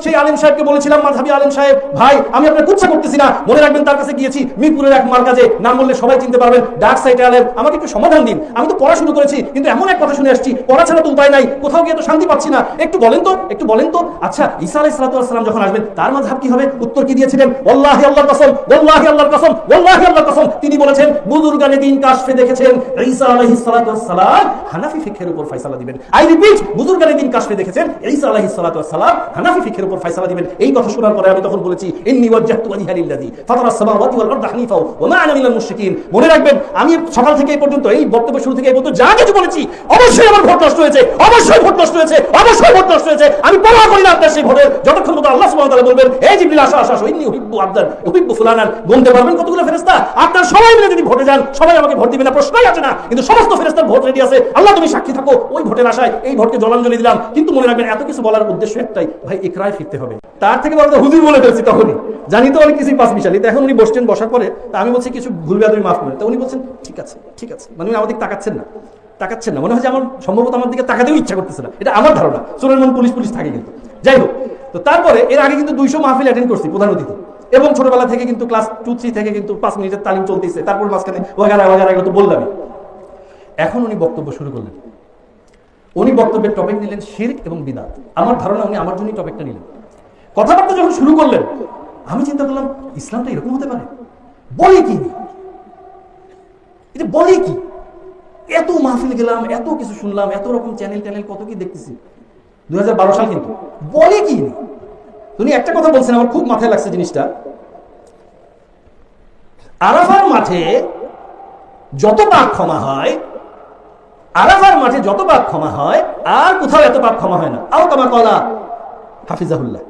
সেই আলেম সাহেবকে বলেছিলাম, মাযহাবী আলেম সাহেব, ভাই আমি আপনার কুচ্ছা করতেছি না, মনে রাখবেন তার কাছে গিয়েছি মিরপুরের এক মার্কাজে, নাম বললে সবাই চিনতে পারবেন, ডার্ক সাইড আলেম, আমাকে একটু সমাধান দিন, আমি তো পড়া শুরু করেছি কিন্তু এমন এক কথা শুনে আসছি, পড়া ছাড়া তো উপায় নাই, কোথাও গিয়ে তো শান্তি পাচ্ছি না, একটু বলেন তো আচ্ছা ঈসা আলাইহিস সালাতু ওয়াস সালাম যখন আসবেন তার মাযহাব কি হবে? উত্তর কি দিয়েছিলেন? ওয়াল্লাহি আল্লাহর কসম, ওয়াল্লাহি আল্লাহর কসম, ওয়াল্লাহি আল্লাহর কসম, তিনি বলেছেন বুজুর্গানে দিন কাশফে দেখেছেন ঈসা আলাইহিস সালাতু ওয়াস সালাম হানাফি ফিকহের উপর ফয়সালা দিবেন। আই রিপিট, বুজুর্গানে দিন কাশফে দেখেছেন ঈসা আলাইহিস সালাতু ওয়াস সালাম হানাফি ফিকহের উপর ফয়সালা দিবেন। এই কথা শোনার পরে আমি তখন বলেছি ইন্নী ওয়াজজাহতু ওয়াজহিয়া লিল্লাযী ফাতারাস সামাওয়াতি ওয়াল আরদা হানিফা ওয়া মা আনা মিনাল মুশরিকিন। মনে রাখবেন আমি সকাল থেকে এই পর্যন্ত, এই বক্তব্য শুরু থেকে এই পর্যন্ত যা কিছু বলেছি অবশ্যই আমার ভোট নষ্ট হয়েছে, অবশ্যই ভোট নষ্ট হয়েছে, অবশ্যই ভোট নষ্ট হয়েছে, আমি পরোয়া করি না আপনার সেই ভোটের, যতক্ষণ পর্যন্ত আল্লাহ সুবহানাহু ওয়া তাআলা বলবেন এই জিবরিল আসো আসো আসো, ইন্নী উহিব্বু আবদান উহিব্বু ফুলানান। গুনতে পারবেন কতগুলো ফেরেশতা? আপনার সবাই মিলে যদি ভোটে যান সবাই আমাকে ভোট দিবে না, প্রশ্নই আছে না, কিন্তু সমস্ত ফেরেশতার ভোট রেডি আছে, আল্লাহ তুমি সাক্ষী থাকো, ওই ভোটের আশায় এই ভোটকে জলাঞ্জলি দিলাম। কিন্তু মনে রাখবেন এত কিছু বলার উদ্দেশ্য একটাই, ভাই ইকরায় ফিরতে হবে। তার থেকে বড় হুজুর বলে ফেলছি তখনই, জানি তো অনেক কিছুই পাঁচ মিশালি। এখন উনি বসছেন, বসার পরে আমি বলছি কিছু ভুল বেয়াদবি মাফ করেন, তো উনি বলছেন ঠিক আছে ঠিক আছে, মানে উনি আমাদের তাকাচ্ছেন না, মনে হয় যে আমার সম্ভবত আমার দিকে তাকাতেও ইচ্ছা করতেছে না, এটা আমার ধারণা, চোরের মন পুলিশ থাকে কিন্তু। যাই হোক, তো তারপরে এর আগে কিন্তু 200 মাহফিল অ্যাটেন্ড করছি প্রধান অতিথি, এবং ছোটবেলা থেকে কিন্তু ক্লাস 2-3 থেকে কিন্তু 5 মিনিটের তালিম চলতেছে, তারপর মাঝখানে ওয়াগারা এগুলো তো বললামই। এখন উনি বক্তব্য শুরু করলেন, উনি বক্তব্যের টপিক নিলেন শিরক এবং বিদআত। আমার ধারণা উনি আমার জন্যই টপিকটা নিলেন। কথাবার্তা যখন শুরু করলেন আমি চিন্তা করলাম ইসলামটা এরকম হতে পারে, বলে কি এটা, বলে কি, এত মাহফিল গেলাম, এত কিছু শুনলাম, এত রকম চ্যানেল কত কি দেখতেছি, 2012 সাল, কিন্তু বলে কি উনি একটা কথা বলছেন, আমার খুব মাথায় লাগছে জিনিসটা। আরাফার মাঠে যত পাপ ক্ষমা হয়, আরাফার মাঠে যত পাপ ক্ষমা হয় আর কোথাও এত পাপ ক্ষমা হয় না, আও কামা ক্বালা হাফিজাহুল্লাহ,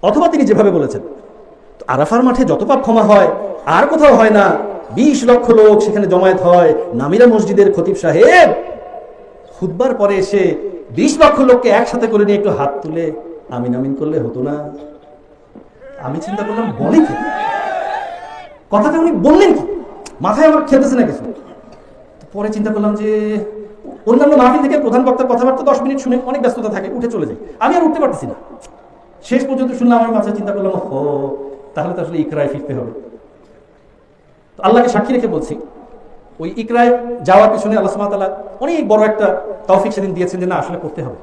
অথবা তিনি যেভাবে বলেছেন, তো আরাফার মাঠে যত পাপ ক্ষমা হয় আর কোথাও হয় না। 20 লক্ষ লোক সেখানে জমায়েত হয়, নামিরা মসজিদের খতিব সাহেব খুতবার পরে এসে 20 লক্ষ লোককে একসাথে করে নিয়ে একটু হাত তুলে আমিন আমিন করলে হতো না? আমি চিন্তা করলাম বলে কি, কথাটা উনি বললেন কি, মাথায় আমার খেলতেছে না কিছু। পরে চিন্তা করলাম যে অন্যান্য মাহফিল থেকে প্রধান বক্তার কথাবার্তা 10 মিনিট শুনে অনেক ব্যস্ততা থাকে, উঠে চলে যাই, আমি আর উঠতে পারতেছি না। শেষ পর্যন্ত শুনলাম, আমার মাথায় চিন্তা করলাম ও তাহলে তো আসলে ইকরায় ফিরতে হবে। আল্লাহকে সাক্ষী রেখে বলছি, ওই ইকরায় যাওয়ার পিছনে আল্লাহ সুবহানাহু ওয়া তাআলা অনেক বড় একটা তৌফিক সেদিন দিয়েছেন যে না আসলে করতে হবে।